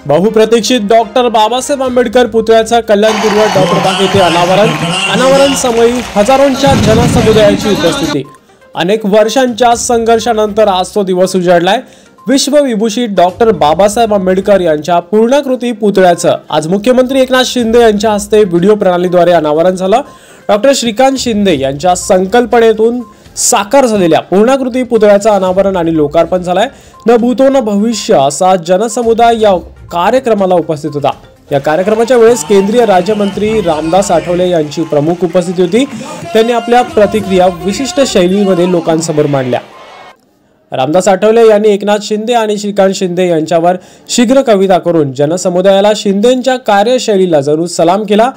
बहुप्रतीक्षित डॉक्टर बाबासाहेब आंबेडकर पुतळ्याचा कल्याणपूर्व डॉक्टर बाग येथे अनावरण समयी हजारोंच्या जनसमुदायाची उपस्थिती। अनेक वर्षांच्या संघर्षानंतर आज तो दिवस उजाडलाय। विश्वविभूषित डॉक्टर बाबासाहेब आंबेडकर यांच्या पूर्णाकृती पुतळ्याचं आज मुख्यमंत्री एकनाथ शिंदे यांच्या हस्ते व्हिडिओ प्रणालीद्वारे अनावरण झालं। डॉक्टर श्रीकांत शिंदे यांच्या संकल्पनेतून साकार झालेल्या पूर्णाकृती पुतळ्याचं अनावरण आणि लोकार्पण झालंय। न भूतो न भविष्य असा जनसमुदाय या कार्यक्रमाला उपस्थित होता। या कार्यक्रमाच्या वेळेस केंद्रीय राज्यमंत्री रामदास आठवले यांची प्रमुख उपस्थिती होती। त्यांनी आपल्या प्रतिक्रिया विशिष्ट शैलीमध्ये लोकांसमोर मांडल्या। रामदास आठवले यांनी एकनाथ शिंदे आणि श्रीकांत शिंदे यांच्यावर शीघ्र कविता करून जनसमुदायाला शिंदेंच्या कार्यशैलीला जरूर सलाम केला।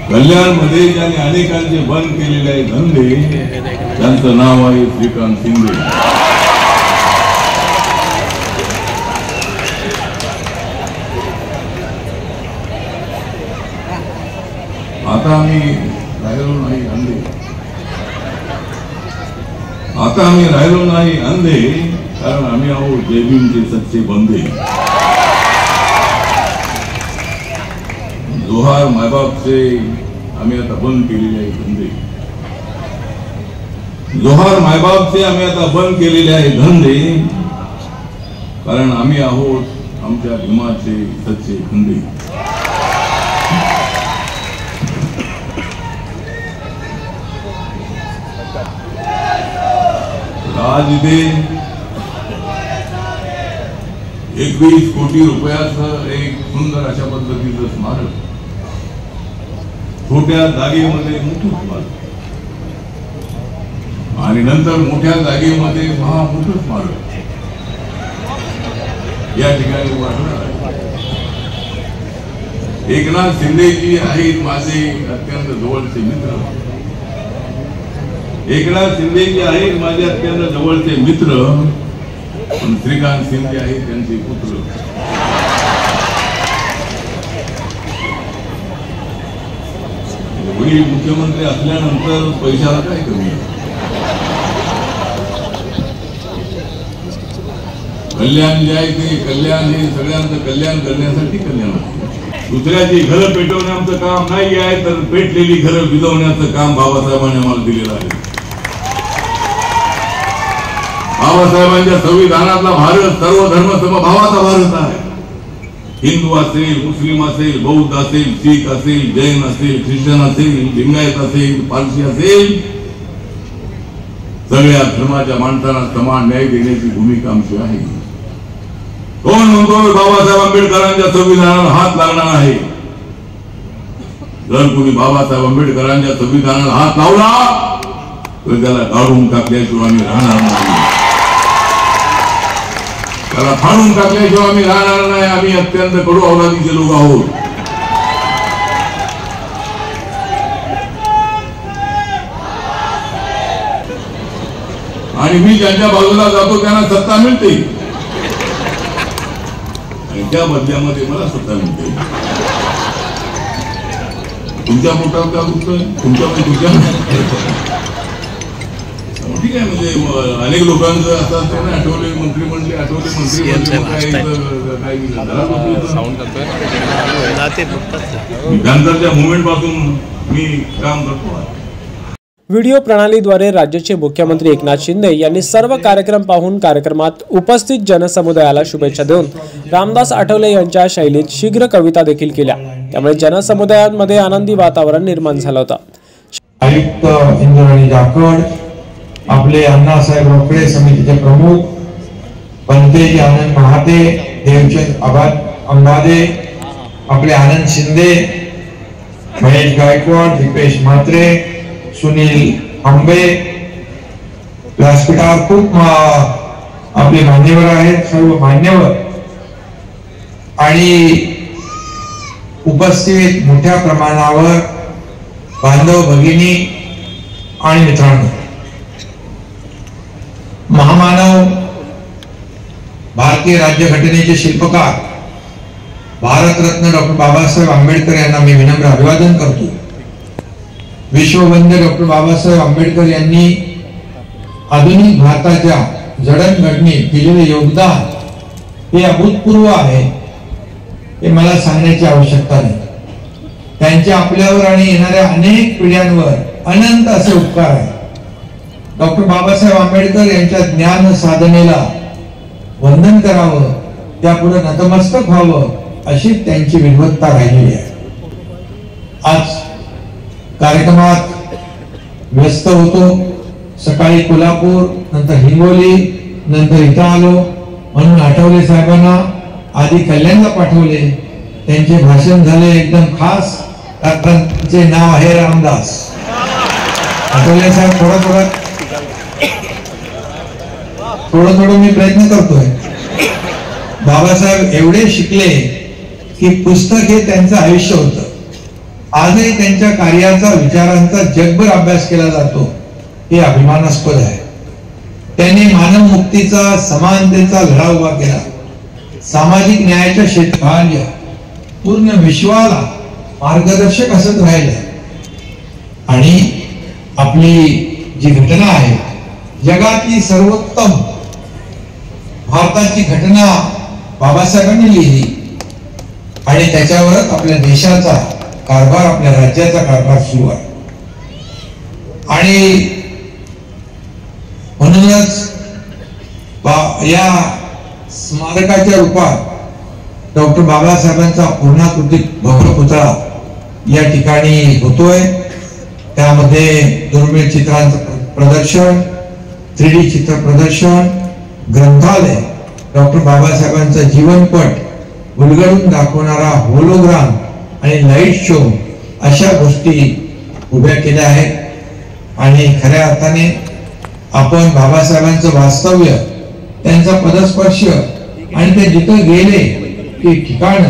कल्याणमध्ये ज्यांनी अनेकांचे बंद केलेले आहे धंदे, त्यांचं नाव आहे श्रीकांत शिंदे। आता आम्ही राहिलो नाही अंधे, कारण आम्ही आहोत जयभीमचे सच्चे बंदे। जोहार मायबापचे आम्ही आता बंद केलेले आहे धंदे, जोहार मायबापचे आम्ही आता बंद केलेले आहे धंदे, कारण आम्ही आहोत आमच्या भीमाचे सच्चे खंदे। आज इथे 21 कोटी रुपयाचं एक सुंदर अशा पद्धतीचं स्मारक, छोट्या जागेमध्ये मोठं स्मारक आणि नंतर मोठ्या जागेमध्ये मोठं स्मारक या ठिकाणी उभारणार आहे। एकनाथ शिंदेजी आहेत माझे अत्यंत जवळचे मित्र, एकनाथ शिंदेजी आहेत माझे अत्यंत जवळचे मित्र, पण श्रीकांत शिंदे आहेत त्यांचे पुत्र। वडील मुख्यमंत्री असल्यानंतर पैशाला काय कमी आहे? कल्याण जे आहे ते कल्याण हे सगळ्यांचं कल्याण करण्यासाठी कल्याण आहे। दुसऱ्याची घरं पेटवणे आमचं काम नाही आहे, तर पेटलेली घरं विझवण्याचं काम बाबासाहेबांनी आम्हाला दिलेलं आहे। बाबासाहेबांच्या संविधानातला भारत सर्व धर्म समभावाचा भारत आहे। हिंदू असेल, मुस्लिम असेल, बौद्ध असेल, शीख असेल, जैन असेल, ख्रिश्चन असेल, लिंगायत असेल, पारसी असेल, सगळ्या धर्माच्या माणसांना समान न्याय देण्याची भूमिका आमची आहे। कोण म्हणतो बाबासाहेब आंबेडकरांच्या संविधानाला हात लागणार आहे? जर कोणी बाबासाहेब आंबेडकरांच्या संविधानाला हात लावला तर त्याला काढून टाकल्याशिवाय आम्ही राहणार नाही, त्याला फाडून टाकल्याशिवाय आम्ही राहणार नाही। आम्ही अत्यंत कडू अवलादीचे लोक आहोत। आणि मी ज्यांच्या बाजूला जातो त्यांना सत्ता मिळते आणि त्या बदल्यामध्ये मला सत्ता मिळते। तुमच्या पोटावर का दुखतोय? तुमच्या ठीक आहे, म्हणजे अनेक लोकांचं असं असतं ना, आठवले मंत्री म्हणले नंतरच्या मुवमेंट पासून मी काम करतो। व्हिडिओ प्रणालीद्वारे राज्याचे मुख्यमंत्री एकनाथ शिंदे यांनी सर्व कार्यक्रम पाहून कार्यक्रमात उपस्थित जनसमुदायाला शुभेच्छा देऊन रामदास आठवले यांच्या शैलीत शीघ्र कविता देखील केल्या। त्यामुळे जनसमुदायांमध्ये आनंदी वातावरण निर्माण झालं होतं। आयुक्त इंद्राणी जाखड, आपले अण्णासाहेब रोकडे समितीचे प्रमुख पंतेजी आनंद महाते, देवचंद अंबादे, आपले आनंद शिंदे, महेश गायकवाड, दीपेश म्हात्रे, सुनील आंबे, व्यासपीठावर खूप आपले मान्यवर आहेत, सर्व मान्यवर आणि उपस्थित मोठ्या प्रमाणावर बांधव भगिनी आणि मित्रांनो, महामानव भारतीय राज्यघटनेचे शिल्पकार भारतरत्न डॉक्टर बाबासाहेब आंबेडकर यांना मी विनम्र अभिवादन करतो। विश्ववंद्य डॉक्टर बाबासाहेब आंबेडकर यांनी आधुनिक भारताच्या जडणघडणीत दिलेले योगदान हे अभूतपूर्व आहे हे मला सांगण्याची आवश्यकता नाही. त्यांचे आपल्यावर आणि येणाऱ्या अनेक पिढ्यांवर अनंत असे उपकार आहेत. डॉक्टर बाबासाहेब आंबेडकर यांच्या ज्ञान साधनेला वंदन करावं, त्यापुढे नतमस्तक व्हावं अशी त्यांची विद्वत्ता राहिलेली आहे. आज कार्यक्रमात व्यस्त होतो. सकाळी कोल्हापूर, नंतर हिंगोली, नंतर इथं आलो म्हणून आठवले साहेबांना आधी कल्याणला पाठवले. त्यांचे भाषण झाले एकदम खास, कारण त्यांचे नाव आहे रामदास. आठवले साहेब थोडं मी प्रयत्न करतोय. बाबासाहेब एवढे शिकले की पुस्तक हे त्यांचं आयुष्य होतं. आजही त्यांच्या कार्याचा, विचारांचा जगभर अभ्यास केला जातो हे अभिमानास्पद आहे. त्यांनी मानव मुक्तीचा, समानतेचा लढा उभा केला. सामाजिक न्यायाच्या क्षेत्रात पूर्ण विश्वाला मार्गदर्शक असत राहिले. आणि आपली जी घटना आहे, जगातली सर्वोत्तम भारताची घटना बाबासाहेबांनी लिहिली आणि त्याच्यावरच आपल्या देशाचा कारभार, आपल्या राज्याचा कारभार सुरू आहे. आणि म्हणूनच या स्मारकाच्या रूपात डॉक्टर बाबासाहेबांचा पूर्णाकृती भव्य पुतळा या ठिकाणी होतोय. त्यामध्ये दुर्मिळ चित्रांचं प्रदर्शन, 3D चित्र प्रदर्शन, ग्रंथालय, डॉक्टर बाबासाहेबांचा जीवनपट उलगडून दाखवणारा होलोग्राम आणि लाईट शो अशा गोष्टी उभ्या केल्या आहेत. आणि खऱ्या अर्थाने आपण बाबासाहेबांचं वास्तव्य, त्यांचा पदस्पर्श आणि ते जिथं गेले ते ठिकाण,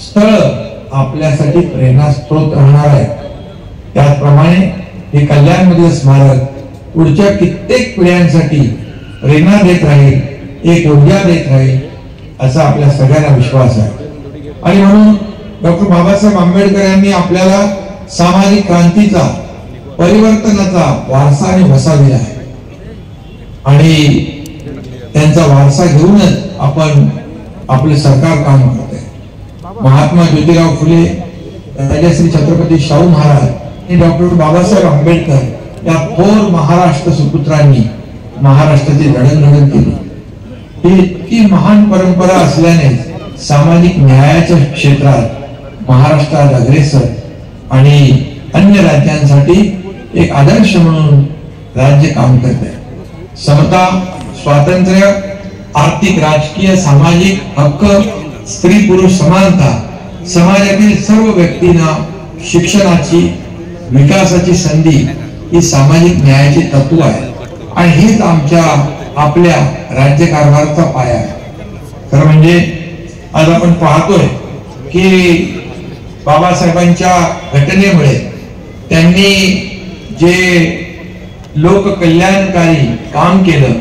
स्थळ आपल्यासाठी प्रेरणा स्त्रोत राहणार आहे. त्याचप्रमाणे हे कल्याणमधील स्मारक पुढच्या कित्येक पिढ्यांसाठी प्रेरणा देत राहील, एक ऊर्जा देत राहील असा आपल्या सगळ्यांना विश्वास आहे. आणि म्हणून डॉक्टर बाबासाहेब आंबेडकर यांनी आपल्याला सामाजिक क्रांतीचा, परिवर्तनाचा वारसा आणि वसा दिला आहे. आणि त्यांचा वारसा घेऊनच आपण आपले सरकार काम करते. महात्मा ज्योतिराव फुले, राजश्री छत्रपती शाहू महाराज आणि डॉक्टर बाबासाहेब आंबेडकर या थोर महाराष्ट्र सुपुत्रांनी महाराष्ट्राची जडणघडण केली. ही इतकी महान परंपरा असल्याने सामाजिक न्यायाच्या क्षेत्रात महाराष्ट्र आज अग्रेसर आणि अन्य राज्यांसाठी एक आदर्श म्हणून राज्य काम करते. समता, स्वातंत्र्य, आर्थिक, राजकीय, सामाजिक हक्क, स्त्री पुरुष समानता, समाजातील सर्व व्यक्तींना शिक्षणाची, विकासाची संधी ही सामाजिक न्यायाची तत्व आहे. आणि हेच आपल्या राज्यकारभाराचा पाया आहे. खरं म्हणजे आज आपण पाहतोय की बाबासाहेबांच्या घटनेमुळे त्यांनी जे लोककल्याणकारी काम केलं,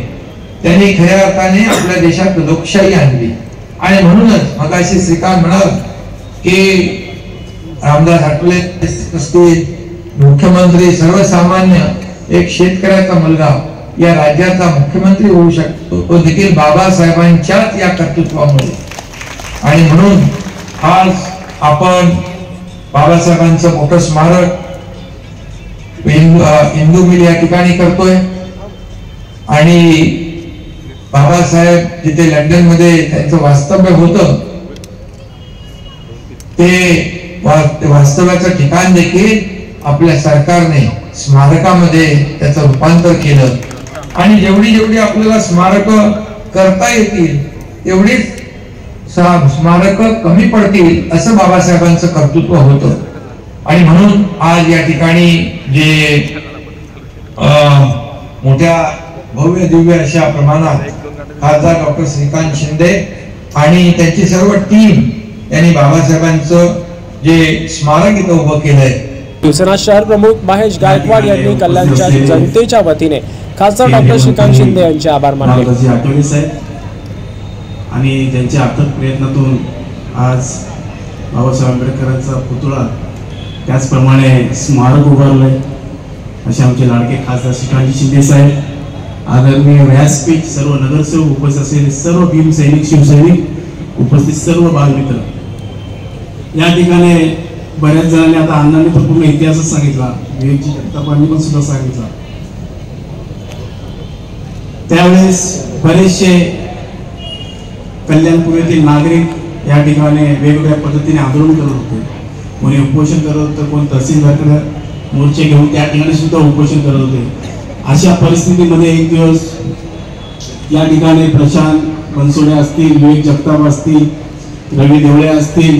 त्यांनी खऱ्या अर्थाने आपल्या देशात लोकशाही आणली. आणि म्हणूनच मगाशी श्रीकांत म्हणाल की रामदास आठवले असतील, मुख्यमंत्री, सर्वसामान्य एक शेतकऱ्याचा मुलगा या राज्याचा मुख्यमंत्री होऊ शकतो, तो देखील बाबासाहेबांच्याच या कर्तृत्वामुळे. आणि म्हणून आज आपण बाबासाहेबांचं मोठं स्मारक हिंदू मिल या ठिकाणी करतोय. आणि बाबासाहेब जिथे लंडन मध्ये त्यांचं वास्तव्य होतं ते वास्तव्याचं ठिकाण देखील आपल्या सरकारने स्मारकामध्ये त्याचं रूपांतर केलं. आणि जेवढी आपल्याला स्मारक करता येतील तेवढीच स्मारक कमी पडतील असं बाबासाहेबांचं कर्तृत्व होतं. आणि म्हणून आज या ठिकाणी जे मोठ्या भव्य दिव्य अशा प्रमाणात खासदार डॉक्टर श्रीकांत शिंदे आणि त्यांची सर्व टीम यांनी बाबासाहेबांचं जे स्मारक इथं उभं केलंय. शिवसेना शहर प्रमुख महेश गायकवाड यांनी कल्याणच्या जनतेच्या वतीने खासदार डॉक्टर श्रीकांत शिंदे यांचे आभार मानले. आणि त्यांच्या अथक प्रयत्नातून आज बाबासाहेब आंबेडकरांचा पुतळा, त्याचप्रमाणे स्मारक उभारलंय. असे आमचे लाडके खासदार श्रीकांत शिंदे साहेब आदरणीय व्यासपीठ, सर्व नगरसेवक उपस्थित असलेले सर्व भीम सैनिक, शिवसैनिक, उपस्थित सर्व बालमित्र, या ठिकाणी बऱ्याच जणांनी आता अण्णांनी तर पूर्ण इतिहासच सांगितला, विवेकजी जगतापांनी पण सुद्धा सांगितला. त्यावेळेस बरेचसे कल्याणपुरीतील नागरिक या ठिकाणी वेगवेगळ्या पद्धतीने आंदोलन करत होते. कोणी उपोषण करत होतं, कोणी तहसीलदारकडे मोर्चे घेऊन त्या ठिकाणी सुद्धा उपोषण करत होते. अशा परिस्थितीमध्ये एक दिवस या ठिकाणी प्रशांत बनसोडे असतील, विवेक जगताप असतील, रवी देवळे असतील,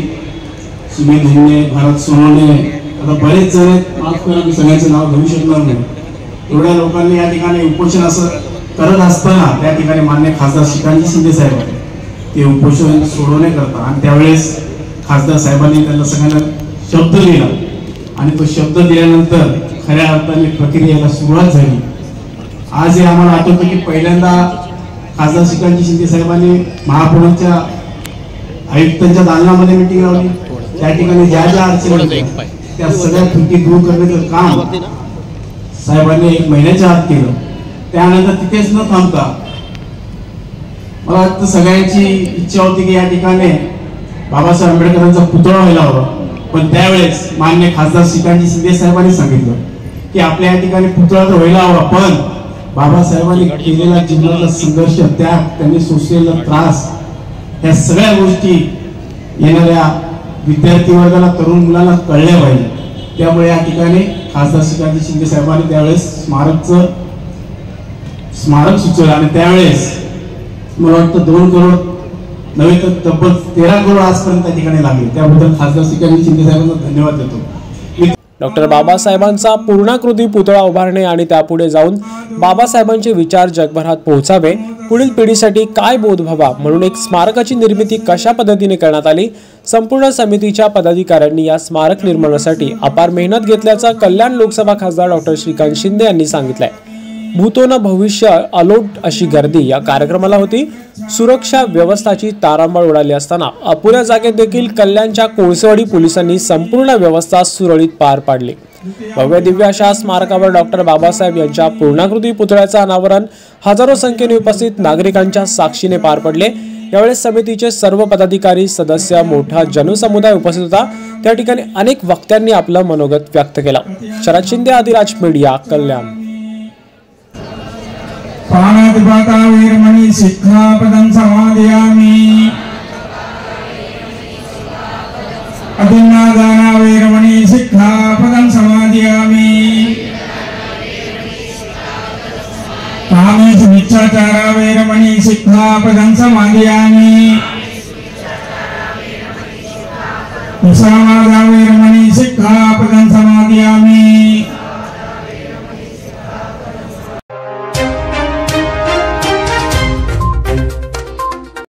सुमित हिंगे, भारत सोनवणे, आता बरेच जण माफ करा मी सगळ्यांचं नाव घेऊ शकणार नाही, एवढ्या लोकांनी या ठिकाणी उपोषण असं करत असताना त्या ठिकाणी मान्य खासदार श्रीकांत शिंदे साहेब ते उपोषण सोडवण्याकरता, आणि त्यावेळेस खासदार साहेबांनी त्यांना सगळ्यांना शब्द दिला आणि तो शब्द दिल्यानंतर खऱ्या अर्थाने प्रक्रियेला सुरुवात झाली. आज हे आम्हाला आठवतं की पहिल्यांदा खासदार श्रीकांत शिंदे साहेबांनी महापौरांच्या आयुक्तांच्या दालनामध्ये मिटिंग लावली. त्या ठिकाणी ज्या ज्या अडचणी त्या सगळ्या त्रुटी दूर करण्याचं काम साहेबांनी 1 महिन्याच्या आत केलं. त्यानंतर तिथेच न थांबता मला वाटतं सगळ्यांची इच्छा होती की या ठिकाणी बाबासाहेब आंबेडकरांचा पुतळा व्हायला हवा, पण त्यावेळेस मान्य खासदार श्रीकांत शिंदे साहेबांनी सांगितलं की आपल्या या ठिकाणी पुतळा तर व्हायला हवा, पण बाबासाहेबांनी केलेला जीवनाचा संघर्ष, त्यांनी सोसलेला त्रास, या सगळ्या गोष्टी येणाऱ्या विद्यार्थी वर्गाला, तरुण मुलांना कळल्या पाहिजे. त्यामुळे या ठिकाणी खासदार श्रीकांत शिंदे साहेबांनी त्यावेळेस स्मारक सुचवलं आणि त्यावेळेस मला वाटतं 2 करोड नव्हे तर तब्बल 13 करोड आजपर्यंत त्या ठिकाणी लागले. त्याबद्दल खासदार श्रीकांत शिंदे साहेबांना धन्यवाद देतो. डॉक्टर बाबासाहेबांचा पूर्णाकृती पुतळा उभारणे आणि त्यापुढे जाऊन बाबासाहेबांचे विचार जगभरात पोहोचावे, पुढील पिढीसाठी काय बोध व्हावा म्हणून एक स्मारकाची निर्मिती कशा पद्धतीने करण्यात आली, संपूर्ण समितीच्या पदाधिकाऱ्यांनी या स्मारक निर्माणासाठी अपार मेहनत घेतल्याचं कल्याण लोकसभा खासदार डॉक्टर श्रीकांत शिंदे यांनी सांगितलंय. भूतो न भविष्य अलोट अशी गर्दी या कार्यक्रमाला होती. सुरक्षा व्यवस्थेची तारांबळ उडाली असताना अपुऱ्या जागेत देखील कल्याणच्या कोळसेवाडी पोलिसांनी संपूर्ण व्यवस्था सुरळीत पार पाडली. भव्य दिव्य अशा स्मारकावर डॉक्टर बाबासाहेब यांच्या पूर्णाकृती पुतळ्याचं अनावरण हजारो संख्येने उपस्थित नागरिकांच्या साक्षीने पार पडले. यावेळी समितीचे सर्व पदाधिकारी, सदस्य, मोठा जनसमुदाय उपस्थित होता. त्या ठिकाणी अनेक वक्त्यांनी आपलं मनोगत व्यक्त केलं. शरद शिंदे, आदिराज मीडिया, कल्याण. पाणातिपाता वीरमणि सिक्खापदं समादयामि. अतिन्नादाना वीरमणि सिक्खापदं समादयामि. कामेषु मिच्छाचारा वीरमणि सिक्खापदं समादयामि. मुसावादा वीरमणि सिक्खापदं समादयामि.